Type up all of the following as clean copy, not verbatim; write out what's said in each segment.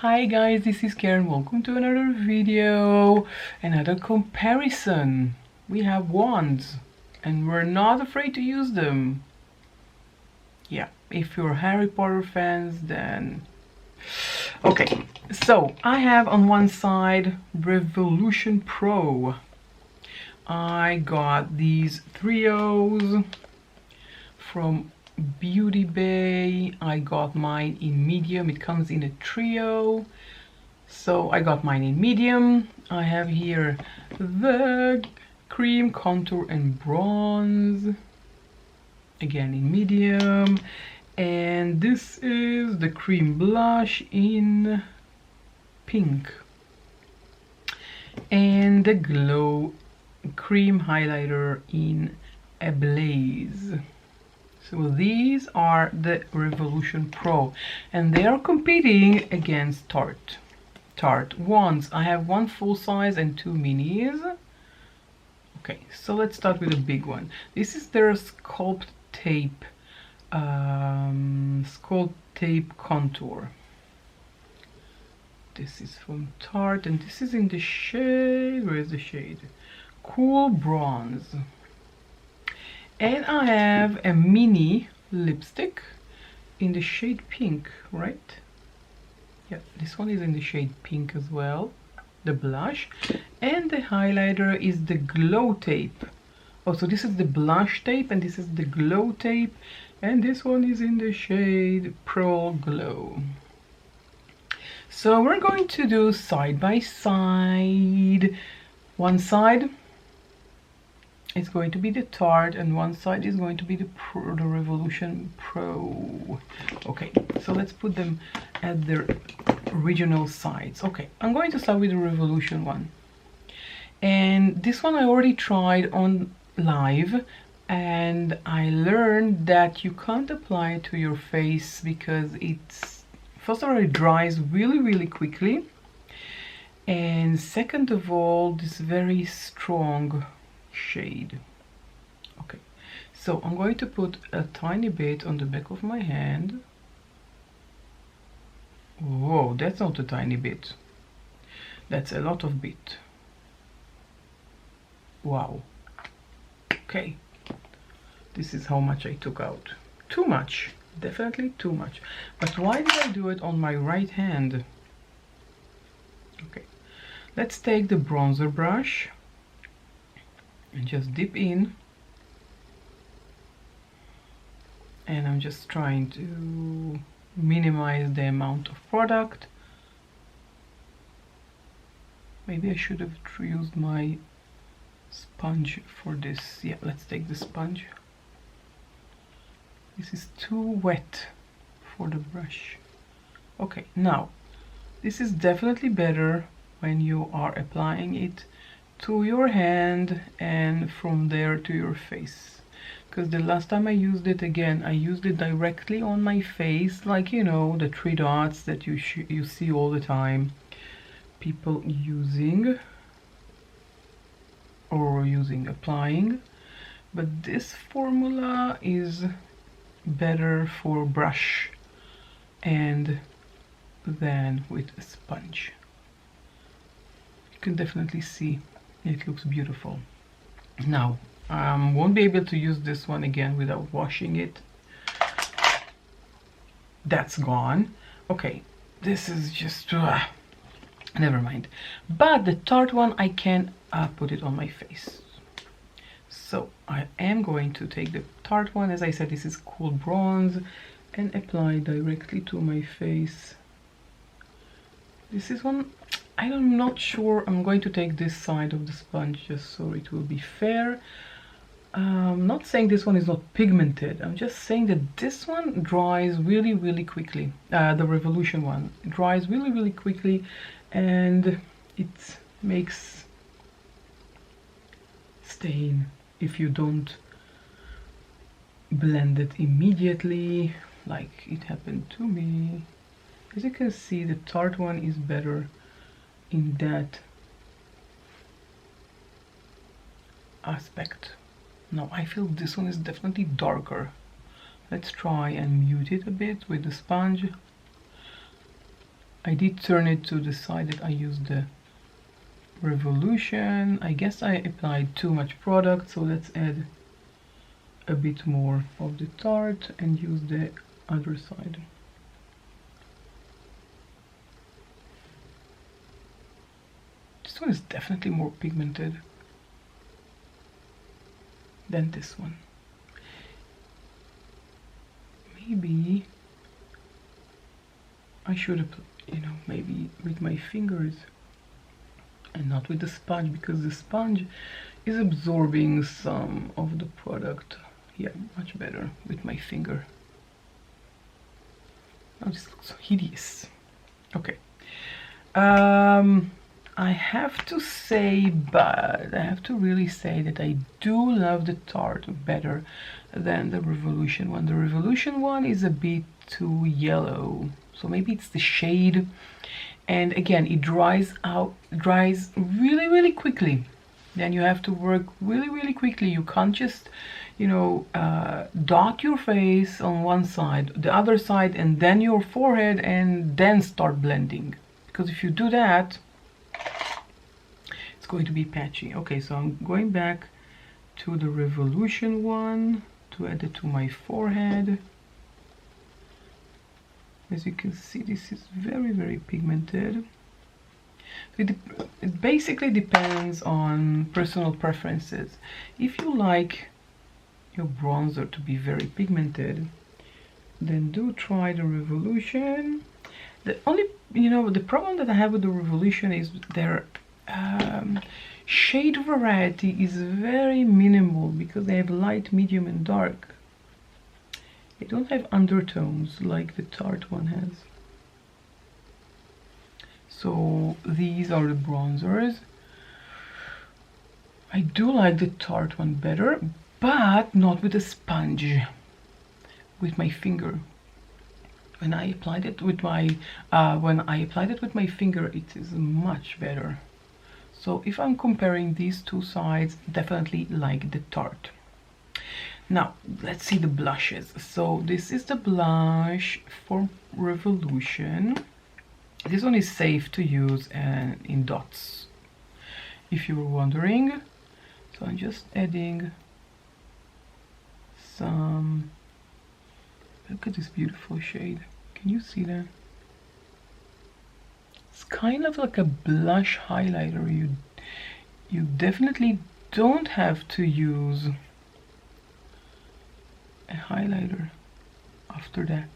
Hi guys, this is Karen. Welcome to another video, another comparison. We have wands and we're not afraid to use them. Yeah, if you're Harry Potter fans, then okay. So I have on one side Revolution Pro. I got these trios from Beauty Bay. I got mine in medium. It comes in a trio, so I got mine in medium. I have here the cream, contour and bronze, again in medium, and this is the cream blush in pink, and the glow cream highlighter in Ablaze. So these are the Revolution Pro, and they are competing against Tarte. Tarte wands. I have one full size and two minis. Okay, so let's start with the big one. This is their Sculpt Tape Contour. This is from Tarte, and this is in the shade, where is the shade? Cool Bronze. And I have a mini lipstick in the shade pink, right? Yeah, this one is in the shade pink as well, the blush. And the highlighter is the Glow Tape. Oh, so this is the blush tape and this is the Glow Tape. And this one is in the shade Pearl Glow. So we're going to do side by side. One side is going to be the Tarte and one side is going to be the Revolution Pro. Okay, so let's put them at their original sides. Okay, I'm going to start with the Revolution one. And this one I already tried on live, and I learned that you can't apply it to your face because it's, first of all, it dries really quickly, and second of all, this very strong shade. Okay, so I'm going to put a tiny bit on the back of my hand. Whoa, that's not a tiny bit, that's a lot of bit. Wow. Okay, this is how much I took out. Too much, definitely too much. But why did I do it on my right hand? Okay, let's take the bronzer brush and just dip in, and I'm just trying to minimize the amount of product. Maybe I should have used my sponge for this. Yeah, let's take the sponge. This is too wet for the brush. Okay, now this is definitely better when you are applying it to your hand and from there to your face, because the last time I used it, again, I used it directly on my face, like, you know, the three dots that you see all the time people using or applying. But this formula is better for brush and then with a sponge. You can definitely see it looks beautiful. Now, won't be able to use this one again without washing it. That's gone. Okay, this is just never mind. But the Tarte one, I can put it on my face. So I am going to take the Tarte one. As I said, this is Cool Bronze, and apply directly to my face. This is one, I'm not sure. I'm going to take this side of the sponge just so it will be fair. I'm not saying this one is not pigmented. I'm just saying that this one dries really quickly. The Revolution one dries really quickly, and it makes stain if you don't blend it immediately, like it happened to me. As you can see, the Tarte one is better in that aspect. Now I feel this one is definitely darker. Let's try and mute it a bit with the sponge. I did turn it to the side that I used the Revolution. I guess I applied too much product, so let's add a bit more of the Tarte and use the other side. This one is definitely more pigmented than this one. Maybe I should have, you know, maybe with my fingers and not with the sponge, because the sponge is absorbing some of the product. Yeah, much better with my finger. Oh, this looks so hideous. Okay. I have to say, but I have to really say that I do love the Tarte better than the Revolution one. The Revolution one is a bit too yellow, so maybe it's the shade. And again, it dries really quickly. Then you have to work really quickly. You can't just, you know, dot your face on one side, the other side, and then your forehead, and then start blending. Because if you do that, it's going to be patchy. Okay, so I'm going back to the Revolution one to add it to my forehead. As you can see, this is very pigmented. It basically depends on personal preferences. If you like your bronzer to be very pigmented, then do try the Revolution. The only, you know, the problem that I have with the Revolution is their shade variety is very minimal, because they have light, medium and dark. They don't have undertones like the Tarte one has. So these are the bronzers. I do like the Tarte one better, but not with a sponge, with my finger. When I applied it with my finger, it is much better. So if I'm comparing these two sides, definitely like the Tarte. Now let's see the blushes. So this is the blush for Revolution. This one is safe to use in dots, if you were wondering. So I'm just adding some. Look at this beautiful shade. Can you see that? It's kind of like a blush highlighter. You definitely don't have to use a highlighter after that.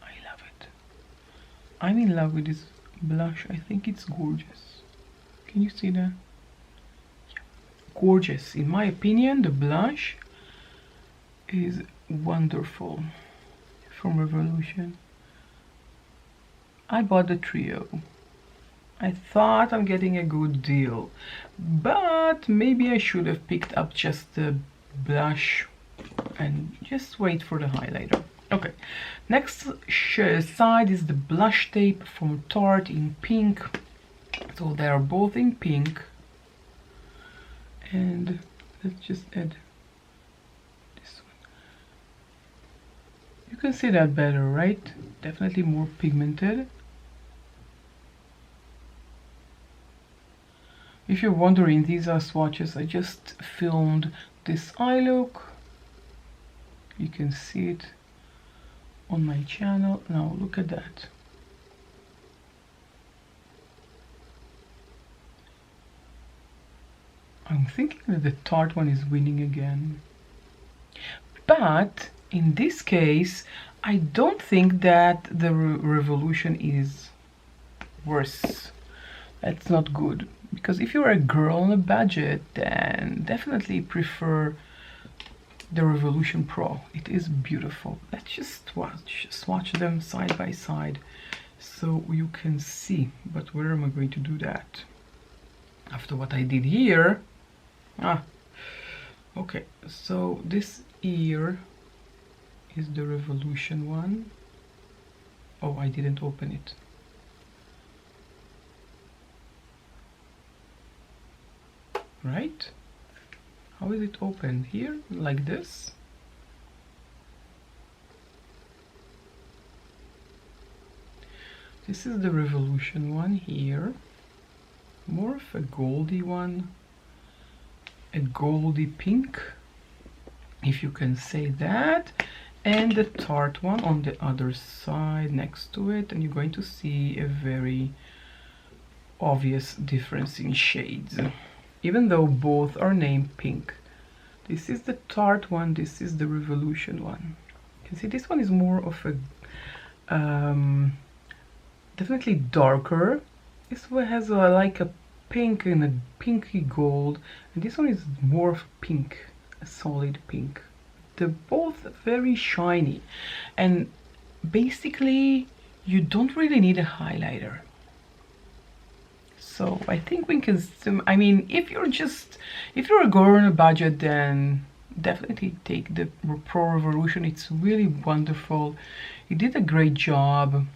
I love it. I'm in love with this blush. I think it's gorgeous. Can you see that? Yeah. Gorgeous. In my opinion, the blush is wonderful from Revolution. I bought the trio. I thought I'm getting a good deal, but maybe I should have picked up just the blush and just wait for the highlighter. Okay, next side is the blush tape from Tarte in pink. So they are both in pink, and let's just add this one. You can see that better, right? Definitely more pigmented. If you're wondering, these are swatches. I just filmed this eye look. You can see it on my channel. Now look at that. I'm thinking that the Tarte one is winning again. But in this case, I don't think that the Revolution is worse. That's not good. Because if you're a girl on a budget, then definitely prefer the Revolution Pro. It is beautiful. Let's just swatch them side by side so you can see. But where am I going to do that? After what I did here. Okay, so this ear is the Revolution one. Oh, I didn't open it. Right? How is it open? Here, like this? This is the Revolution one here, more of a goldy one, a goldy pink, if you can say that, and the Tarte one on the other side next to it, and you're going to see a very obvious difference in shades, even though both are named pink. This is the Tarte one, this is the Revolution one. You can see this one is more of a definitely darker. This one has like a pink and a pinky gold, and this one is more of pink, a solid pink. They're both very shiny, and basically you don't really need a highlighter. So I think we can, I mean, if you're a girl on a budget, then definitely take the Pro Revolution. It's really wonderful. You did a great job.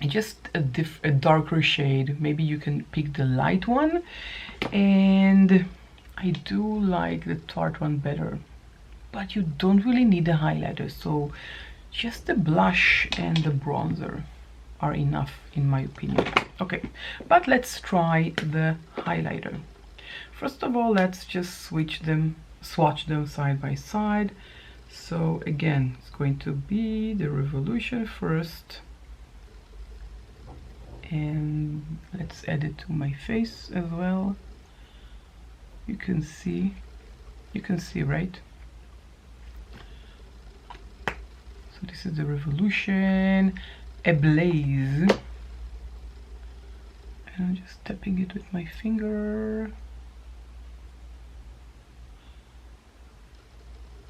Just a darker shade. Maybe you can pick the light one, and I do like the Tarte one better, but you don't really need a highlighter, so just the blush and the bronzer are enough in my opinion. Okay, but let's try the highlighter. First of all, let's just swatch them side by side. So again, it's going to be the Revolution first, and let's add it to my face as well. You can see, right? So this is the Revolution Ablaze, and I'm just tapping it with my finger,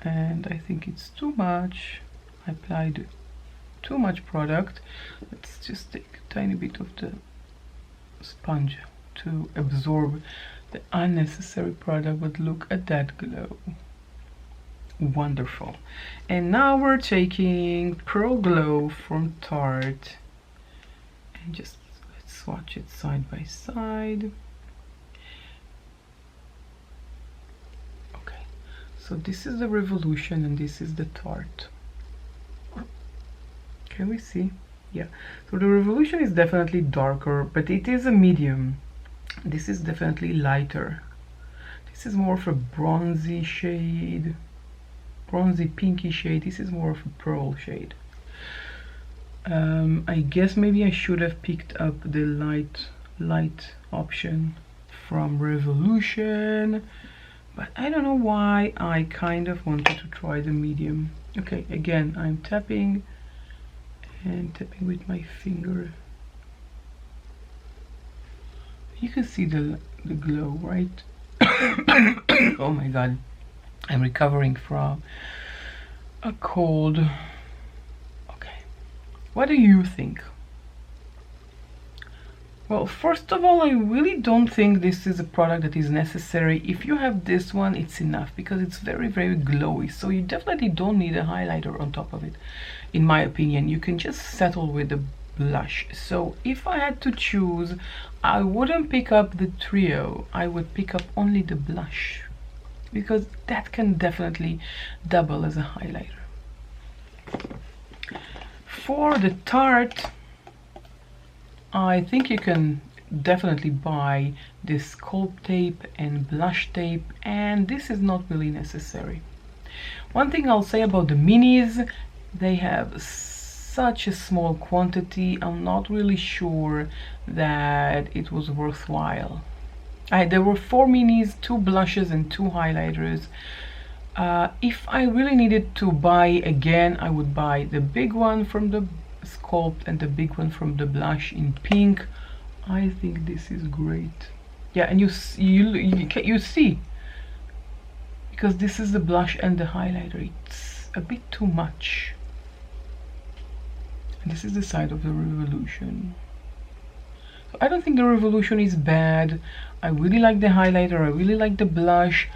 and I think it's too much. I applied too much product. Let's just take a tiny bit of the sponge to absorb the unnecessary product, but look at that glow. Wonderful. And now we're taking Pro Glow from Tarte, and just let's swatch it side by side. Okay, so this is the Revolution and this is the Tarte. Can we see? Yeah, so the Revolution is definitely darker, but it is a medium. This is definitely lighter. This is more of a bronzy shade, bronzy pinky shade. This is more of a pearl shade. I guess maybe I should have picked up the light option from Revolution, but I don't know why I kind of wanted to try the medium. Okay, again, I'm tapping and tapping with my finger. You can see the glow, right? Oh my god, I'm recovering from a cold. Okay, what do you think? Well, first of all, I really don't think this is a product that is necessary. If you have this one, it's enough because it's very, very glowy. So you definitely don't need a highlighter on top of it. In my opinion, you can just settle with the blush. So if I had to choose, I wouldn't pick up the trio. I would pick up only the blush, because that can definitely double as a highlighter. For the Tarte, I think you can definitely buy this sculpt tape and blush tape, and this is not really necessary. One thing I'll say about the minis, they have such a small quantity. I'm not really sure that it was worthwhile. There were 4 minis, 2 blushes and 2 highlighters. If I really needed to buy again, I would buy the big one from the sculpt and the big one from the blush in pink. I think this is great. Yeah, and you see, because this is the blush and the highlighter, it's a bit too much. And this is the side of the Revolution. So I don't think the Revolution is bad. I really like the highlighter, I really like the blush.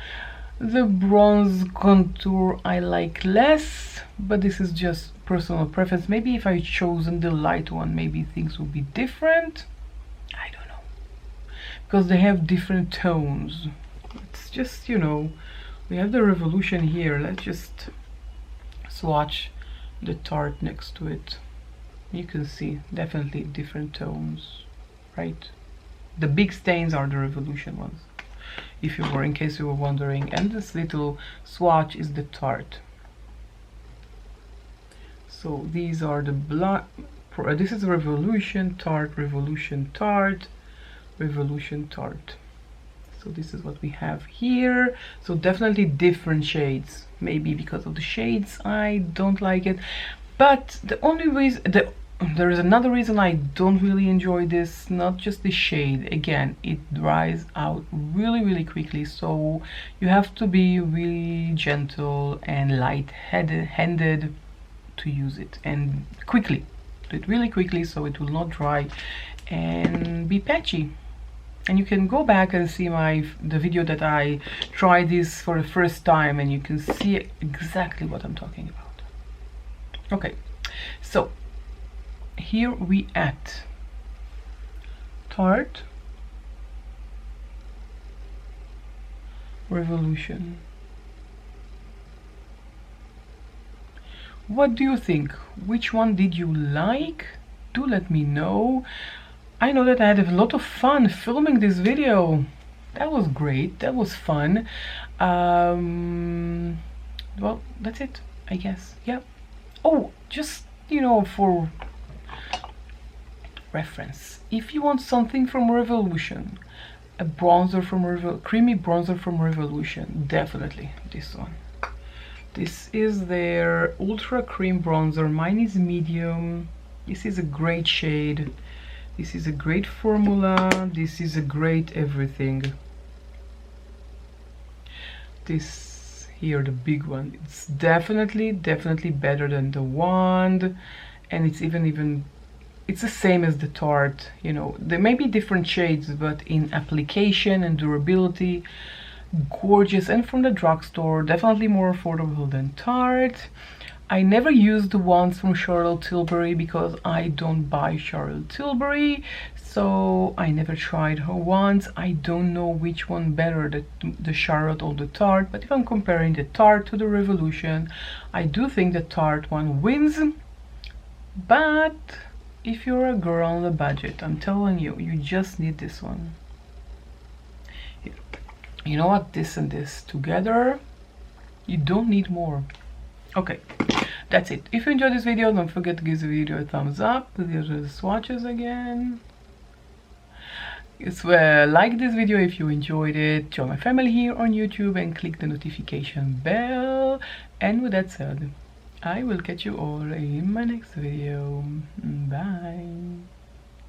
The bronze contour I like less, but this is just personal preference. Maybe if I chosen the light one, maybe things would be different. I don't know, because they have different tones. It's just, you know, we have the Revolution here. Let's just swatch the Tarte next to it. You can see definitely different tones, right? The big stains are the Revolution ones, if you were, in case you were wondering. And this little swatch is the Tarte. So these are the black. This is Revolution, Tarte, Revolution, Tarte, Revolution, Tarte. So this is what we have here. So definitely different shades. Maybe because of the shades I don't like it, but the only reason, there is another reason I don't really enjoy this. Not just the shade, again, it dries out really quickly, so you have to be really gentle and light-handed to use it, and quickly. Do it really quickly so it will not dry and be patchy. And you can go back and see the video that I tried this for the first time, and you can see exactly what I'm talking about. Okay, so here we at Tarte Revolution. What do you think? Which one did you like? Do let me know. I know that I had a lot of fun filming this video. That was great. That was fun. Well, that's it, I guess. Yeah. Oh, just, you know, for reference, if you want something from Revolution, a bronzer from creamy bronzer from Revolution, definitely this one. This is their ultra cream bronzer. Mine is medium. This is a great shade. This is a great formula. This is a great everything. This here, the big one, it's definitely better than the wand, and it's even it's the same as the Tarte. You know, there may be different shades, but in application and durability, gorgeous. And from the drugstore, definitely more affordable than Tarte. I never used the ones from Charlotte Tilbury because I don't buy Charlotte Tilbury, so I never tried her ones. I don't know which one better, the Charlotte or the Tarte, but if I'm comparing the Tarte to the Revolution, I do think the Tarte one wins. But if you're a girl on a budget, I'm telling you, you just need this one. You know what, this and this together, you don't need more. Okay, that's it. If you enjoyed this video, don't forget to give the video a thumbs up. These are the swatches again. Like this video if you enjoyed it, join my family here on YouTube and click the notification bell. And with that said, I will catch you all in my next video. Bye.